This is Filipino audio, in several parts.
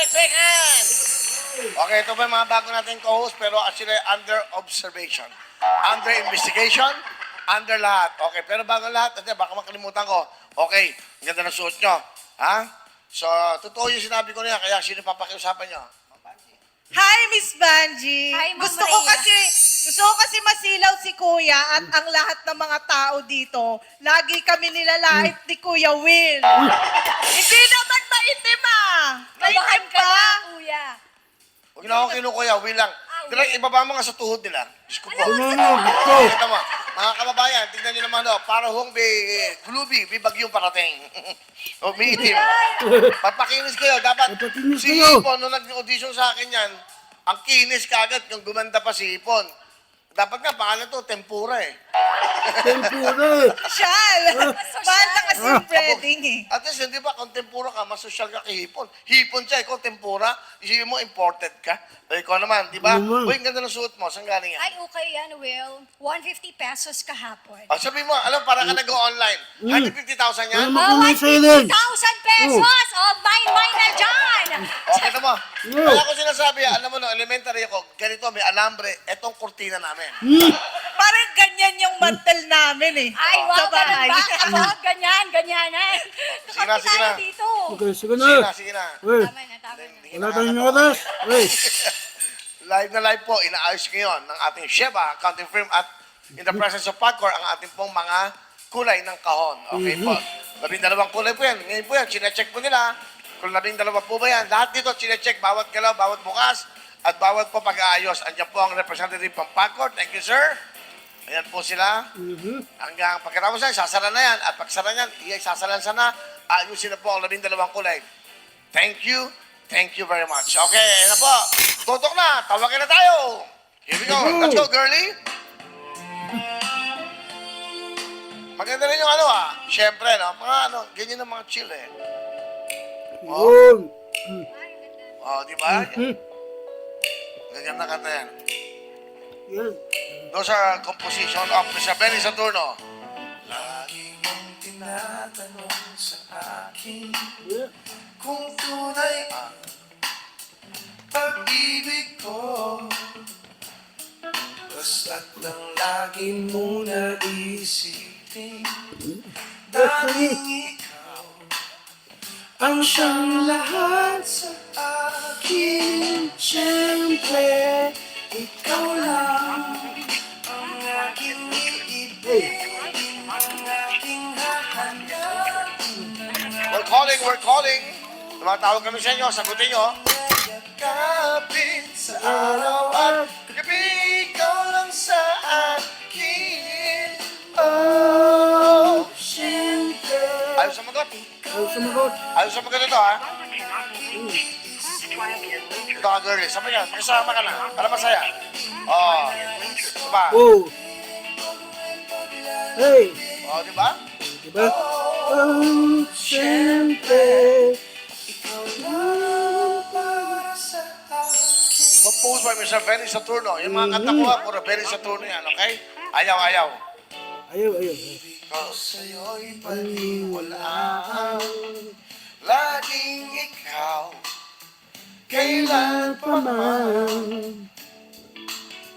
let's shake hands! Okay, ito pa yung mga bago nating co-host, pero actually under observation. Under investigation, under lahat. Okay, pero bago lahat, baka makalimutan ko. Okay, ang ganda ng suot nyo. Ha? So, totoo yung sinabi ko niya, kaya sino papakiusapan nyo? Hi, Miss Banji. Hi, Ma'am Gusto ko Rhea. kasi masilaw si Kuya at ang lahat ng mga tao dito. Lagi kami nilalait ni Kuya Will. Hindi naman maitim ah. Maitim Nabahan ka pa. na, kuya. Huwag na akong kinukuya, wilang. Direct, ibaba mo nga sa tuhod nila. Diyos ko po. Gusto. Kita mo, mga kababayan, tignan nyo naman, para hong gulubi, may bagyong parating. O, may itim. Papakinis kayo. Dapat, Papakinis si kayo. Ipon, nung nag-audition sa akin yan, ang kinis kagad kung gumanda pa si Ipon. Dapat nga, pangalan to, tempura eh. Tempura. Shal. Mahal na kasi yung breading eh. At least, hindi ba, kung tempura ka, mas social ka kay Hipon. Hipon siya, ikaw tempura, isipin mo, imported ka. O ikaw naman, di ba? Naman. Uy, ang ganda ng suot mo, saan galing yan? Ay, okay yan, Will. 150 pesos kahapon. O, sabi mo, alam, para ka nag-online. 150,000 yan? Alam mo, Oh, Silent. 150,000 pesos! Oh, mine na dyan! Okay na mo. Kaya ko sinasabi, alam mo, no, elementary ako, ganito, may alambre, etong kurtina namin. Parang ganyan yung mantel namin eh. Ay, wow, Sa ganun bahay. ba? Ako, ganyan na. Sige na, sige na. Dito. Okay, sige Sige na, na. sige na. Uy, Tama na, tama na. wala tayong oras. Uy, Live na live po, inaayos ngayon ng ating Sheba accounting firm at in the presence of Pagcor, ang ating pong mga kulay ng kahon. Okay po. 12 kulay po yan. Ngayon po yan, chinecheck po nila kung 12 po ba yan. Lahat dito, chinecheck, bawat galaw, bawat bukas, at bawat po pag-aayos. Andiyan po ang representative ng Pagcor. Thank you, sir. Ayan po sila. Hanggang pagkatapos yan, sasara na yan. At pagsara yan, isasalan sana. Ayusin na po ang 12 kulay. Thank you. Thank you very much. Okay, na po. Tutok na. Tawagin na tayo. Here we go. Let's go, girlie. Maganda rin yung ano Siyempre, no? Mga ano, ganyan ang mga chill eh. yun. Oh, di ba? Ganyan na kanta yan. Yan. Those are composition of Mr. Benny Saturno. Lagi mong tinatanong sa akin Yeah. kung tunay ang pag-ibig ko. Basta't lang lagi mo naisipin dahil ikaw ang siyang lahat sa akin. Siyempre, ikaw lang ang aking iibigin, ang aking hahanapin. We're calling. Tumatawag kami sa inyo, sagutin nyo. Yakapin sa araw at gabi, ikaw lang sa akin. Oh, siyempre. Ayaw sumagot. Ayaw sumagot. Ayaw sumagot ito, ha? Ito ka, girlie. Sabi ka, makisama ka na. Para masaya. Oh. Diba? Oh. Hey. Oh, diba? Diba? Oh, siyempre. Composed by Mr. Benny Saturno. Yung mga kanta ko, puro Benny Saturno yan, okay? Ayaw. Ayaw, ayaw. Ikaw sa'yo'y paniwalaan, laging ikaw, kailan pa man.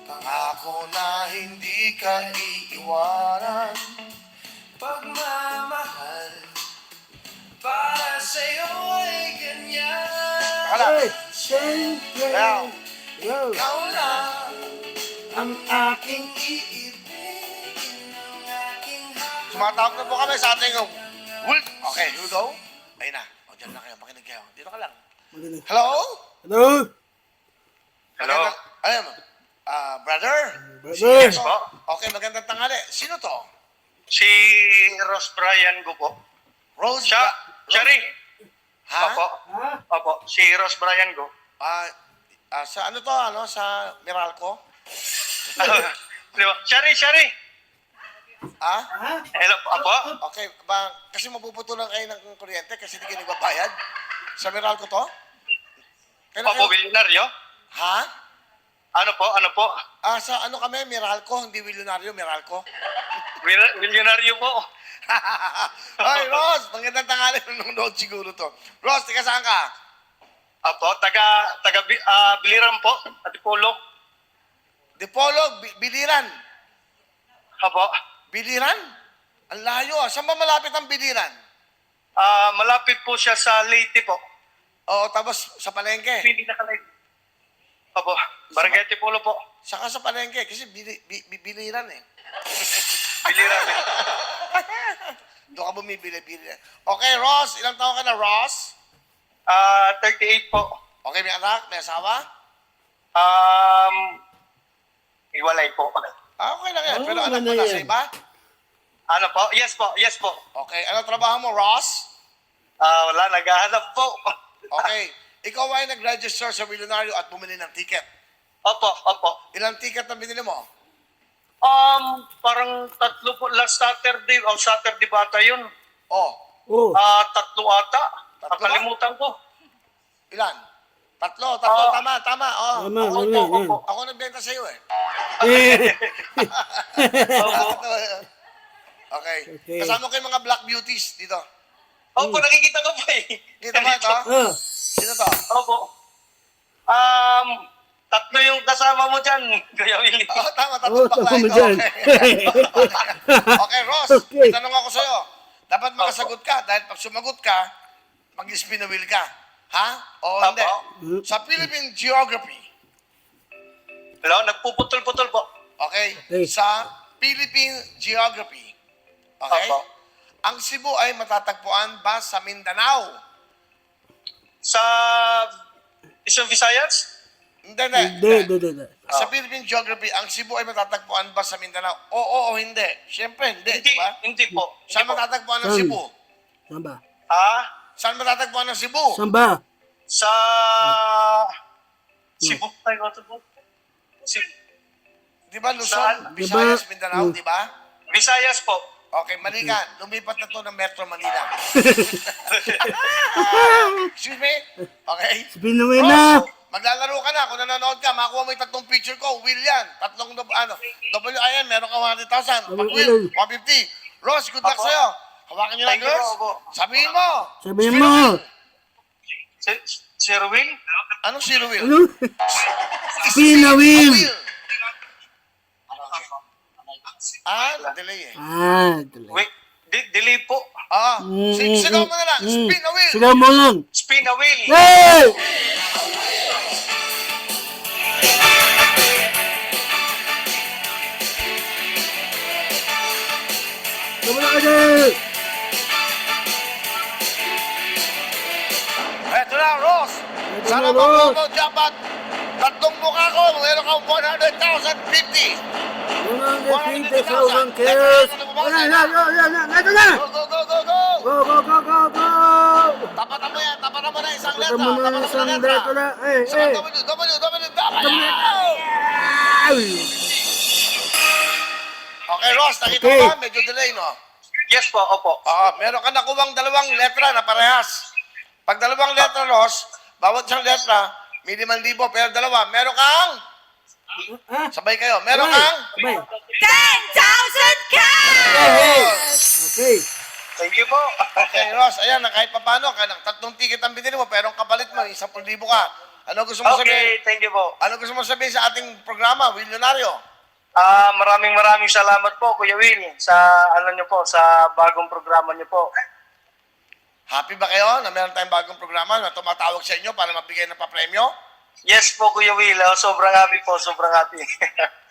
Pangako na hindi ka iiwanan, pagmamahal, para sa'yo ay ganyan. Hey, siyempre. Now, Yo. ikaw lang ang aking iibigin, ang aking Tumatawag na po kami sa ating Wolf. Okay, here we go. Ayun na. O, dyan na kayo. Makinig kayo. Dito ka lang. Magaling. Hello? Hello? Hello? Ayun. Brother? Brother. Yes po. Okay, magandang tanghali. Sino to? Si Ross Brian ko po. Rose? Siya rin. Ha? Opo. Opo. Si Ross Brian ko. Sa ano to? Ano? Sa Meralco? Di ba? Siya rin. Ha? Hello po. Opo. Okay. Kasi mapuputulan kayo ng kuryente kasi hindi kayo nagbabayad? Sa Meralco to? Kailan Opo, kayo- Bilyonaryo. Ha? Ano po? Sa ano kami? Meralco? Hindi Willonaryo, Meralco? Bilyonaryo po. Hoy, Ross! Magandang tanghali. Nanonood siguro to. Ross, tika saan ka? Apo, Biliran po, Antipolo. Dipolog, Biliran. Apo. Biliran? Ang layo ah. Saan ba malapit ang Biliran? Malapit po siya sa Leyte po. Oo, tapos sa palengke. Pili na ka Leyte. Apo, Barangay Antipolo po. Saka sa palengke, kasi Biliran eh. Biliran. Doon ka bumibili. Okay, Ross. Ilang taon ka na, Ross? 38 po. Okay, may anak? May asawa? Iwalay po. Okay lang yan. Oo, Pero anak mo ano na sa yan? iba? Ano po? Yes po. Okay. Ano trabaho mo, Ross? Wala, naghahanap po. Okay. Ikaw ay nag-register sa Millionario at bumili ng ticket. Opo. Ilang ticket na binili mo? Parang 3 po. Last Saturday, Saturday bata yun. Oh, Oh. 3 ata. Tatlo ba? Nakalimutan ko. ilan? Tatlo. Oo. Tama. Oh. Tama, Opo, tama. opo. Ako nagbenta sa'yo eh. Opo. Okay. Okay. Kasama ko yung mga black beauties dito. Opo, nakikita ko po eh. Kita mo ito? Ah. Sino to? Opo. 3 yung kasama mo dyan, Kuya Willie. Oh, tama. Oh, Tatlong bakla tama mo ito. dyan. Okay, Ross. Okay. May tanong ako sa'yo. Dapat makasagot ka dahil pag sumagot ka, mag-spin the wheel ka. Ha? O hindi? Opo. Sa Philippine Geography, Hello, nagpuputol-putol po. okay? Okay. Sa Philippine Geography, okay? Opo. Ang Cebu ay matatagpuan ba sa Mindanao? Sa Isang Visayas? Hindi. Hindi. Sa Philippine Geography, ang Cebu ay matatagpuan ba sa Mindanao? Oo o hindi? Siyempre, hindi, di ba? Hindi po. Saan Hindi po. matatagpuan ng Saan? Cebu? Saan ba? Ha? Saan matatagpuan ng Cebu? Saan ba? Sa Cebu tayo ito po. Di ba Luzon, Saan? Visayas, Diba? Mindanao, di ba? Visayas po. Okay, mali ka. Lumipat na to ng Metro Manila. Excuse me? Okay? Sabihin na. Ross, maglalaro ka na. Kung nanonood ka, makuha mo yung 3 picture ko. Will yan. 3 WIN, meron ka 100,000. Pag Will, 150. Ross, good luck Apo. sa'yo. Hawakan nyo na, Thank you girls. po, Apo. Sabihin mo. Sabihin Spin mo. the wheel. Sir Will? Anong zero wheel? Ano? Spin the wheel. Delay eh. Delay. Wait, delay po. Sigaw mo na lang. Spin the wheel. Sigaw mo lang. Spin a wheel. Hey! Wala ka dyan! Eto na, Ross. Eto Sana na, Ross. makuha mo jackpot. 3 mukha ko. Meron kang 100,050. 150,000 cares! Wala na! Ito na! Go, go, go, go, go. Go! Tapatan mo yan. Tapatan mo na isang letra. Ito mo na isang letra na. Isang W. Okay, Ross. Nakita Okay. mo ba? Medyo delay, no? Yes po, opo. Meron ka nakuwang 2 letra na parehas. Pag 2 letra, Ross, bawat isang letra, may 5,000, pero 2. Meron kang, sabay kayo, meron kang, Sabay. 10,000 cash! Okay. Thank you po. okay, Ross, ayan, na kahit papano, kanang 3 ticket ang binili mo, pero ang kapalit mo, 10,000 ka. Ano gusto mo sabihin? Okay, thank you po. Ano gusto mo sabihin sa ating programa, Millionario? Maraming salamat po, Kuya Will, sa niyo po, sa bagong programa niyo po. Happy ba kayo na meron tayong bagong programa na tumatawag sa inyo para mabigay ng papremyo? Yes po, Kuya Will. Sobrang happy po, sobrang happy.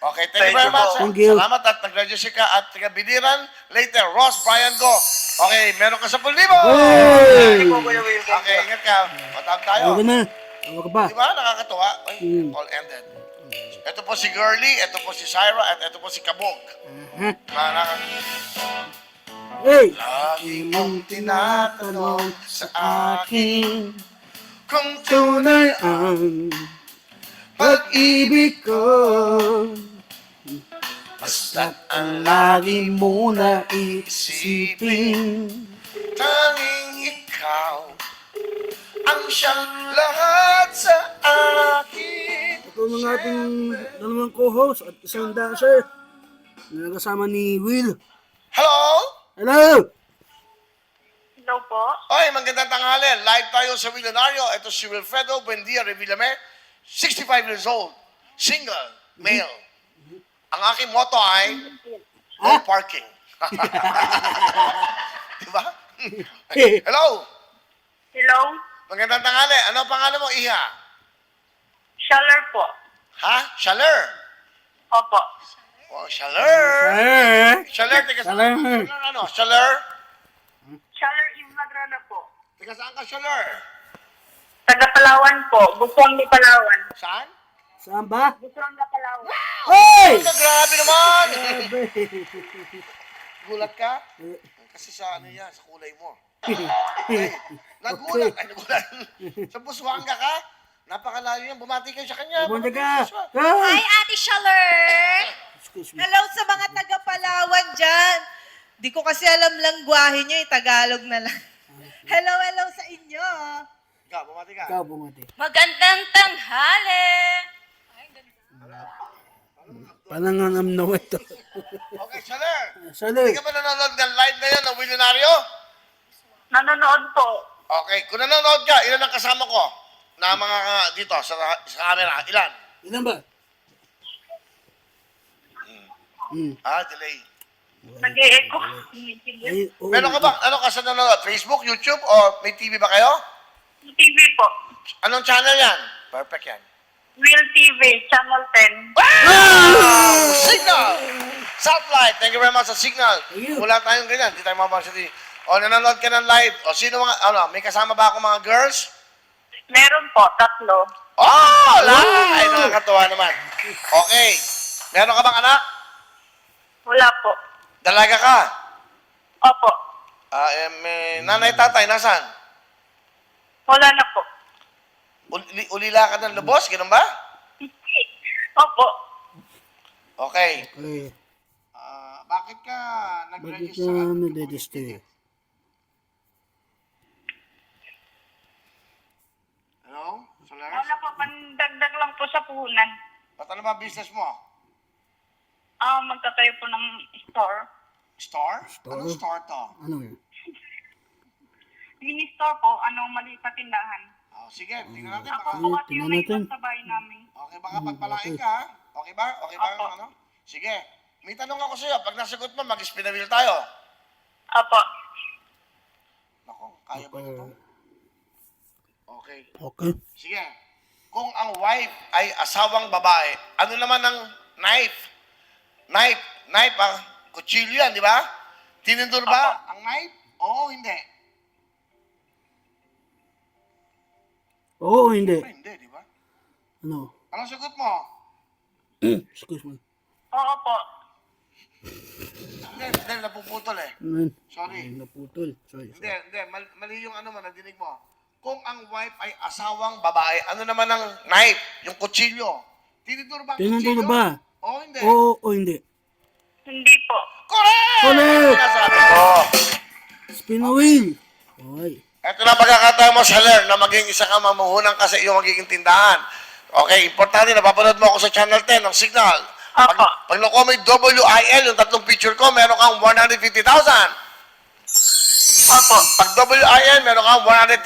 Okay, thank you very Thank you much. po. Thank you. Salamat at nag-register ka at taga-Biliran. Later, Ross, Brian, go. Okay, meron ka 10,000. Thank Hey! you po, Kuya Will. Thank Okay, you. ingat ka. Matawag tayo. Okay na. Tawa ka pa. Di ba? Nakakatuwa. Ay, all ended. Ito po si Girlie, ito po si Syra, at ito po si Kabog. Hey! Lagi mong tinatanong sa akin kung Tunay ang pag-ibig ko. Basta't ang lagi mo na isipin. tanging ikaw ang siyang lahat sa akin. Ito ang ating 2 co-host at isang dancer na kasama ni Will. Hello? Hello! Hello po. Oy, magandang tanghali. Live tayo sa Milenario. Ito si Wilfredo Buendia Revillame, 65 years old, single, male. Ang aking motto ay no parking. Diba? Hello. Hello. Magandang tanghali. Ano ang pangalan mo, Iha? Shaller po. Ha? Shaler. Opo. Oh, Shaler. Shaler, tiga saan? Shaler. Shaler, ano? Shaler? Shaller Imagrana po. Tiga saan ka, Shaler? Taga Palawan po. Butuan ni Palawan. Saan? Saan ba? Butuan na Palawan. Hoy! Grabe naman! Grabe. Gulat ka? Kasi sa ano yan, sa kulay mo. Okay. Nagulat. Ay, nagulat. Sa Busuanga ka? Napakalayo yan. Bumati kayo sa kanya. Bumati ka. Hi, Ate Shaler! Excuse me. Hello sa mga taga-Palawan dyan. Di ko kasi alam langwahe nyo, Tagalog na lang. Hello sa inyo. Ikaw, bumati ka. Ikaw bumati. Magandang tanghali! Panangangamnaw ito. Okay, Shaler. Sali. Hindi ka ba nanonood ng live ngayon ng Milenario? Nanonood po. Okay, kung nanonood ka, ilan ang kasama ko? Na mga dito, sa camera. Ilan? Ilan ba? Delay. Nag-e-echo. Ay, oo. Meron ka ba, ano ka sa nanonood? Facebook, YouTube, o may TV ba kayo? TV po. Anong channel yan? Perfect yan. Real TV, Channel 10. Wow! Signal! Satellite, thank you very much sa Signal. Thank you. Wala tayong ganyan, hindi tayo mabasity. O, nanonood ka ng live. O, sino mga, ano, may kasama ba ako mga girls? Meron po, 3. Oh, live! Nakakatuwa naman. Okay. Meron ka bang anak? Wala po. Dalaga ka? Opo. May nanay, tatay, nasan? Wala na po. Ulila ka ng lubos, ganun ba? Opo. Okay. Okay. Bakit ka Bakit nag-register? ka nade-disturb? Hello? Solaris? Wala po, pandagdag lang po sa puhunan. Ba't ano ba business mo? Magtatayo po ng store. Store? Store? Anong store to? Ano yun? Mini store po, maliit na tindahan. Oh, sige, tingnan natin. Ako Baka, po kasi yung tingnan natin. naiwan sa bahay namin. okay, baka pagpalain ka, ha? Okay ba? Okay ba? Opo. Ano? Sige. May tanong ako sa'yo. Pag nasagot mo, mag-spin the wheel tayo. Opo. Nako, kaya ba ito? Okay. Okay. Sige. Kung ang wife ay asawang babae, ano naman ang knife? Knife, kutsilyo yan, di ba? Tinindor ba ang knife? Oo, hindi. Oo, hindi. Hindi, di ba? Ano? Anong sagot mo? Excuse me. Oo po. Hindi, napuputol eh. Ano? Sorry. Ay, naputol. Sorry. Hindi, mali yung ano mo, nadinig mo. Kung ang wife ay asawang babae, ano naman ang knife? Yung kutsilyo. Tinidor ba ang Tinidor kutsilyo? ba? Oo, hindi. Oo o hindi. Hindi po. Correct! Correct! Sabi ko. Spin the wheel. Okay. Ito na pagkakataon mo, Seller, na maging isa ka mamuhunan ka sa iyong magiging tindahan. Okay, importante, napapanood mo ako sa Channel 10 ng Signal. Opo. Pag nakuha mo yung WIL, yung tatlong picture ko, meron kang 150,000. Opo. Pag WIL, meron kang 100,000.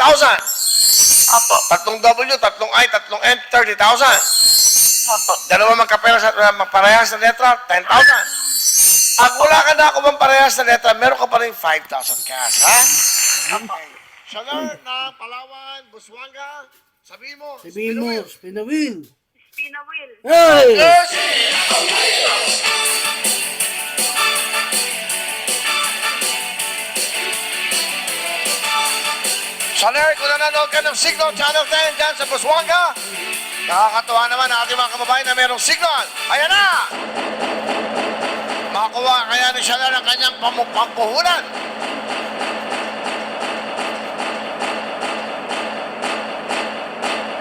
Opo. Tatlong W, tatlong I, tatlong N, 30,000. Opo. Dalawa magparehas na letra, 10,000. Pag wala ka na ako parehas na letra, meron ka pa rin 5,000 cash, ha? Okay. Shalar na Palawan, Busuanga, sabihin mo, Sabihin mo, spin the wheel. Spin a wheel. Hey! Yes! Shalar, kung nanonood ka ng Signal Channel 10 dyan sa Busuanga, nakakatuwa naman ang ating mga kababayan na merong signal. Ayan na! Makakuha kaya ni Shalar ang kanyang pampuhunan.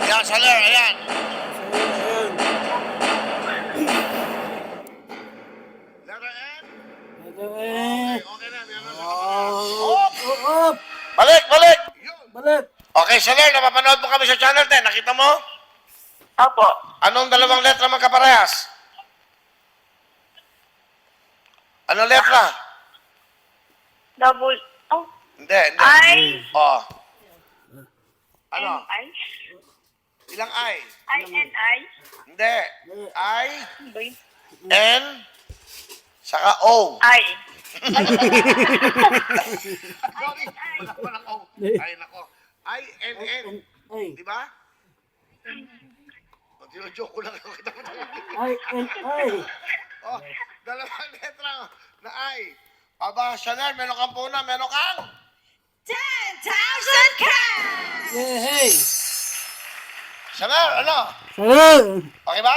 Yan, Shalar, ayan. Letter N? Okay na, meron na Up! Up! Balik! Yun. Balik! Okay, Shalar, napapanood mo kami sa Channel 10. Nakita mo? Opo. Anong dalawang letra magkaparehas? Anong letra? Double. Oh. Hindi. I, Oh. Ano? I, Ilang I? I, Hindi. I, boy, N, saka O. I. Sorry, wala palang O. Ay, nako. I, N, N. Ay, Di ba? Joke ko lang ako. ay, ay. Oh, dalawang letra na I. Aba, Chanel, meron kang puna, meron kang? 10,000 cash! Yay! Chanel, ano? Sarap! Okay ba?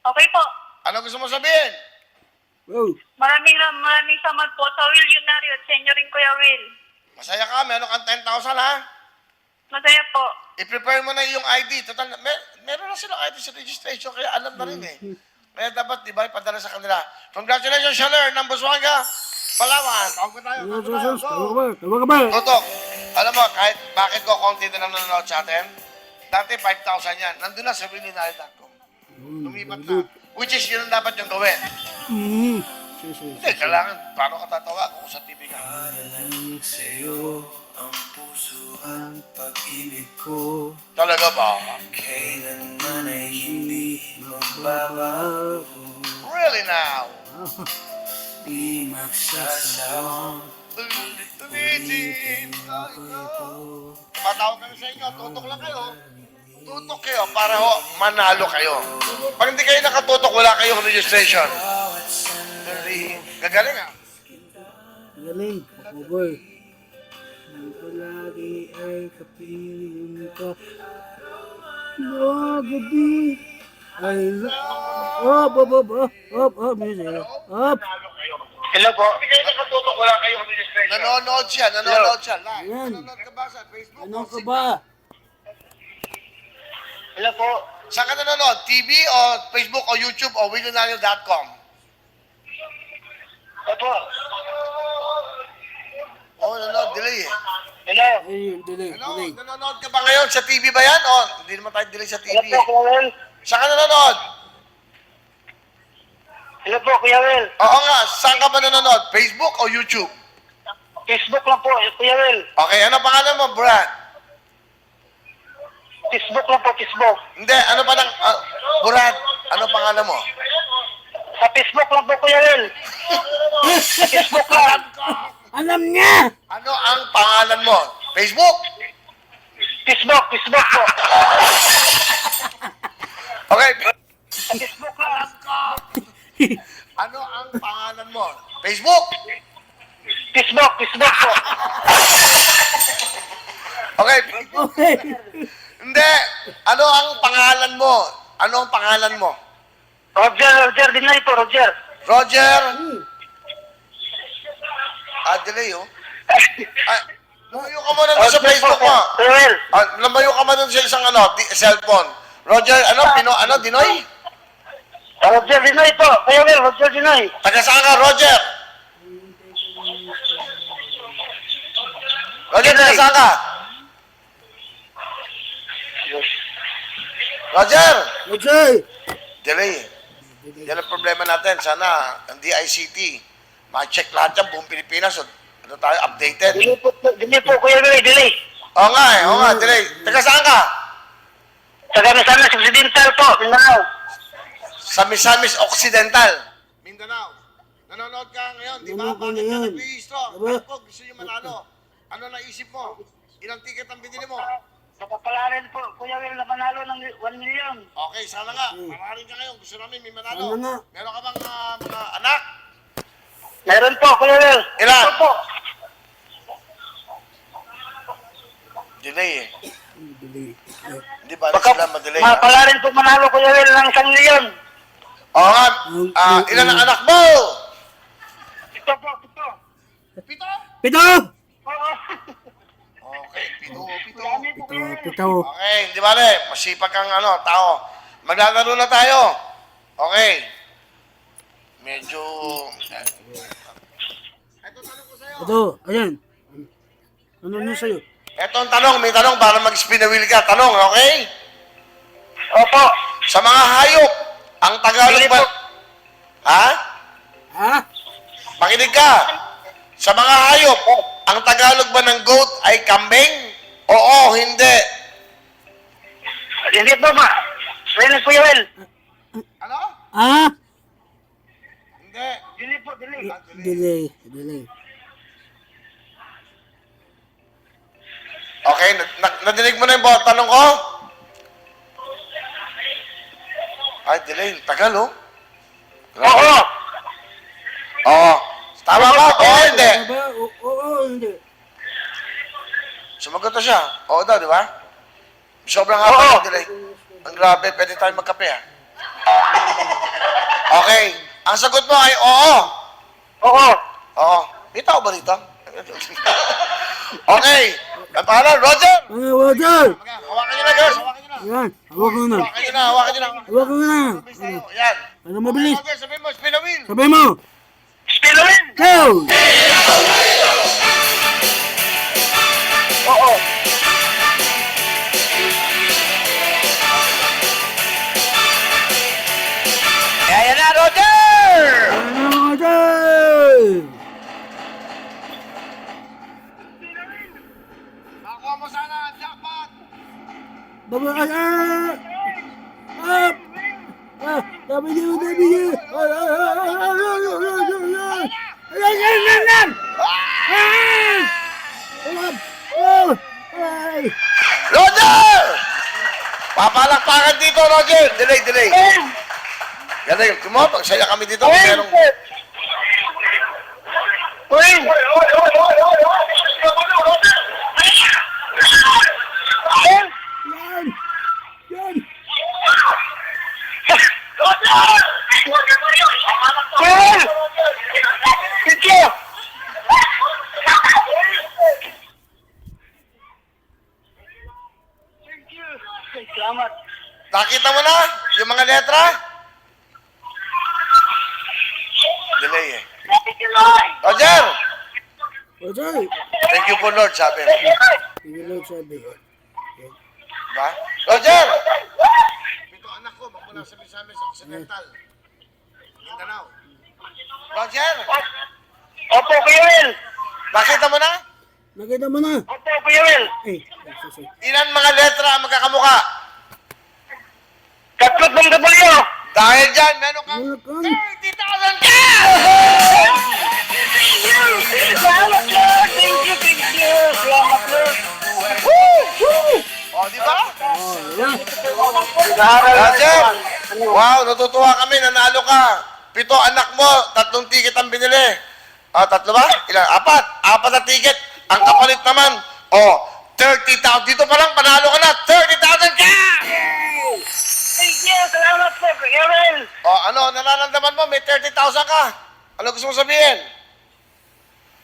Okay po. Ano gusto mo sabihin? Oh, Maraming salamat po sa Will Yunario at sa inyo rin, Kuya Will. Masaya ka, meron kang 10,000 ha? Masaya po. I-prepare mo na yung ID. Total, meron na silang ID sa registration, kaya alam na rin eh. Kaya dapat, di ba, ipadala sa kanila. Congratulations, Chanel, ng Busuanga, Palawan. Tawag ko tayo. ano, Tawag ko tayo. sus, Go. tama ka ba? Tutok, alam mo, kahit bakit ko konti na lang nanonood sa atin, dati 5,000 yan. Nandun na sa willinary.com. Lumipat na. Which is, yun ang dapat yung gawin. Hindi, kailangan, paano ka tatawa kung sa TV ka? Sa'yo ang puso ang pag-ibig ko, Talaga ba? kailanman ay hindi magbabago. Really now? Di magsasawang Tumitin tayo. Patawag kami sa inyo, tutok lang kayo. Tutok kayo para ho, manalo kayo. Pag hindi kayo nakatutok, wala kayong registration. bawat sandali. Gagaling ah. Galing, oh boy. Ang palagi ay kapiling ka. No, gabi. Ay, music. Up. Hello po. Hindi kayo nakatutok, wala kayong registration. Nanonood siya live. Ayan. Nanonood ka ba sa Facebook? Ano ka ba? Hello po. Saan ka nanonood? TV o Facebook o YouTube o willionario.com? Opo. Oh, nanonood, delay eh. Hello. Ayun, delay, Hello, delay. nanonood ka ba ngayon? Sa TV ba yan? O, hindi naman tayo delay sa TV. Hello po, Kuya Will. Saan ka nanonood? Hello po, Kuya Will. Oo nga, saan ka ba nanonood? Facebook o YouTube? Facebook lang po, Kuya Will. Okay, ano pangalan mo, Brad? Facebook lang po, Facebook. Hindi, ano pa ng... Brad, ano pangalan mo? Sa Facebook lang po, Kuya Will. Sa Facebook lang. Alam niya! Ano ang pangalan mo? Facebook? Facebook po. Okay. Sa Facebook lang. Ano ang pangalan mo? Facebook? Facebook po. Okay. Okay. Hindi. Ano ang pangalan mo? Ano ang pangalan mo? Roger Dinay po, Roger. Roger? Delay, oh. Ay, lumayo ka muna doon sa Facebook mo. Kuya Will. Lumayo ka muna doon sa isang cellphone. Roger, Dinoy? Roger Dinay po, Kuya Will, Roger Dinay. Taga saan ka, Roger? Roger, taga saan ka? Roger! Okay. Delay. Yan ang problema natin. Sana ang DICT, ma-check lahat yan, buong Pilipinas. Ano tayo, updated. Delay po, Kuya Will, delay. Oo nga, delay. Taga saan ka? Taga Misamis Occidental po, Mindanao. Sa Misamis Occidental. Mindanao. Nanonood ka ngayon, di ba? Nanonood ka Bakit ka ngayon. nag-rehistro? Diba? Ano po, gusto nyo manalo? Ano naisip mo? Ilang ticket ang binili mo? Kapapalaran po, Kuya Will, na manalo ng 1 million. Okay, sana nga. Mararin ka ngayon. Gusto namin may manalo. Sana nga. Meron ka bang mga anak? Meron po, Kuya Will. Ilan? Ito po. Delay eh. Delay. Hindi ba Baka sila madelay? Ha? mapalaran po manalo, Kuya Will, ng 1 million. Oo nga. Ilan ang anak mo? Ito po, ito. Pito. Pito! Oo. Okay, pito. Pito. Okay, di ba rin? Masipag kang tao. Maglalaro na tayo. Okay. Medyo... Ito tanong ko sa'yo. Ito, ayan. Ano sa'yo? Ito ang tanong. May tanong para mag-spin the wheel ka. Tanong, okay? Opo. Sa mga hayop, ang Tagalog Bili ba... po. Ha? Ha? Makinig ka. Sa mga hayop, ang Tagalog ba ng goat ay kambing? Oo, hindi. Hindi po ba? Rinig Kuya Will. Ano? Ah? Hindi. Dili po, dili. Delay. Okay, nadinig mo na yung tanong ko? Ay, delay. Tagal, oh. Oo. Oo. Tama ba? Oo, hindi. Aba, oo, hindi. Sumagot na siya. Oo daw, di ba? Sobrang Oo. haba ng delay. Ang grabe, pwede tayo magkape, ha? Okay. Ang sagot mo ay oo. Oo. Oo. May tao ba rito? Okay. Ang pangalan, Roger! Ano, Roger? Hawakan niyo na, girls. Hawakan niyo na. Yan, hawak ko na. Hawakan niyo na, hawakan niyo na. Hawak ko na. Mabilis tayo. Yan. Ano mabilis? Okay, sabihin mo, spin the wheel. Sabay mo. Spin the wheel. Go! Oo. Yan na, Roger! Ano, Roger? Nakuha mo sana ang jackpot. Baba, W. Roger! Papalakpakan dito, Roger. Delay. Galing. Tumotong. Saya kami dito. Merong... Uy! Kuya! Thank you! Salamat. Nakita mo na yung mga letra? Delay eh. Roger! Roger! Thank you po, Lord, sabi. Hindi lang sabi. Diba? Roger! Pito anak ko, magmula sa Misamis Occidental. Mindanao. Roger! Opo, Kuya Will. Nakita mo na? Nakita mo na. Opo, Kuya Will. Susi. Ilan mga letra ang magkakamuka? Tatlot ng W. Dahil dyan, meron kang Meron kang 30,000 ka! Salamat, Lord. Thank you. Salamat, Lord. O, di ba? Yan. Roger! Wow, natutuwa kami, nanalo ka. 7 anak mo, 3 ticket ang binili. Ah, 3 ba? Ilan? 4 na ticket. Ang kapalit naman, 30,000. Dito pa lang, panalo ka na, 30,000 ka! Thank you. Salamat po, Kuya Will. Ano, nararamdaman mo, may 30,000 ka. Ano gusto mo sabihin?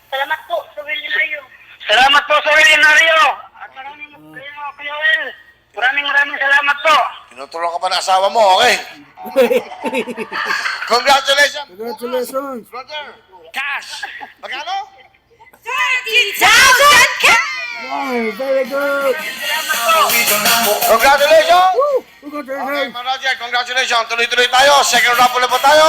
Salamat po sa Wilinario. Salamat po sa Wilinario. At maraming kayo, Kuya Will. Maraming salamat po. Tinutulong ka pa ng asawa mo, okay? Congratulations! Congratulations. Roger, cash! Magkano? 30,000 ka! Wow, very good. Congratulations! Okay, Congratulations. Roger, congratulations. Tuloy-tuloy tayo. Second round ulit po tayo.